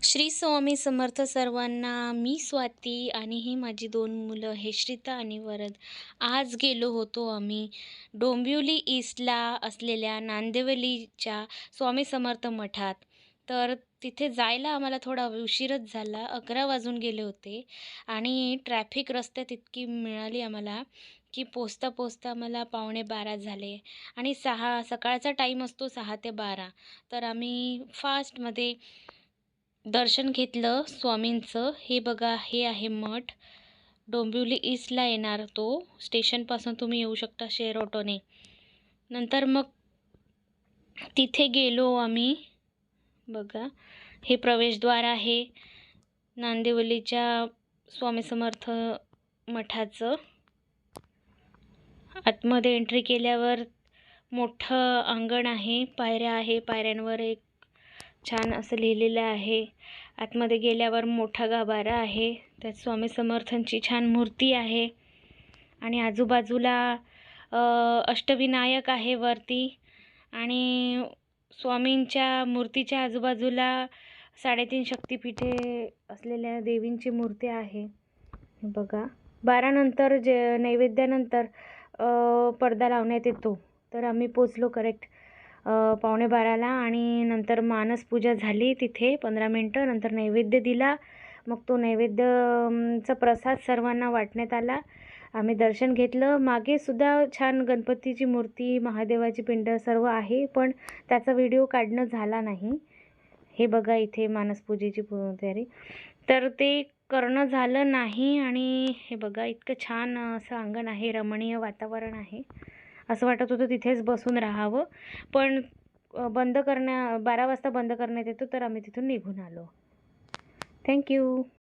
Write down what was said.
श्री स्वामी समर्थ सर्वांना. मी स्वाती आणि ही माझी दोन मुलं हेश्रिता आणि वरद. आज गेलो होतो आम्ही डोंबिवली ईस्टला असलेल्या नांदिवलीच्या स्वामी समर्थ मठात. तर तिथे जायला आम्हाला थोडा उशीरच झाला. 11 वाजून गेले होते आणि ट्रॅफिक रस्त्यात इतकी मिळाली आम्हाला की पोचता पोचता मला 11:45 झाले. आणि सकाळचा टाईम असतो 6 ते 12. तर आम्ही फास्टमध्ये दर्शन घेतलं स्वामींचं. हे बघा, हे आहे मठ. डोंबिवली ईस्टला येणार तो. स्टेशनपासून तुम्ही येऊ शकता शेअर ऑटोने. नंतर मग तिथे गेलो आम्ही. बघा, हे प्रवेशद्वार आहे नांदिवलीच्या स्वामी समर्थ मठाचं. आतमध्ये एंट्री केल्यावर मोठं अंगण आहे, पायऱ्या आहे, पायऱ्यांवर एक छान असं लिहिलेलं आहे. आतमध्ये गेल्यावर मोठा गाभारा आहे, त्यात स्वामी समर्थांची छान मूर्ती आहे आणि आजूबाजूला अष्टविनायक आहे वरती. आणि स्वामींच्या मूर्तीच्या आजूबाजूला 3.5 शक्तिपीठे असलेल्या देवींची मूर्ती आहे. बघा, 12 नंतर नैवेद्यानंतर पडदा लावण्यात येतो. तर आम्ही पोचलो करेक्ट 11:15ला आणि नंतर मानस पूजा झाली तिथे 15 मिनटं. नंतर नैवेद्य दिला. मग तो नैवेद्यचा प्रसाद सर्वांना वाटण्यात आला. आम्ही दर्शन घेतलं. मागे सुद्धा छान गणपतीची मूर्ती, महादेवाची पिंड सर्व आहे, पण त्याचा व्हिडिओ काढणं झाला नाही. हे बघा, इथे मानसपूजेची तयारी, तर ते करणं झालं नाही. आणि हे बघा, इतकं छान असं अंगण आहे, रमणीय वातावरण आहे. असं वाटत होतं तिथेच बसून राहावं, पण 12 वाजता बंद करण्यात येतो, तर आम्ही तिथून निघून आलो. थँक्यू.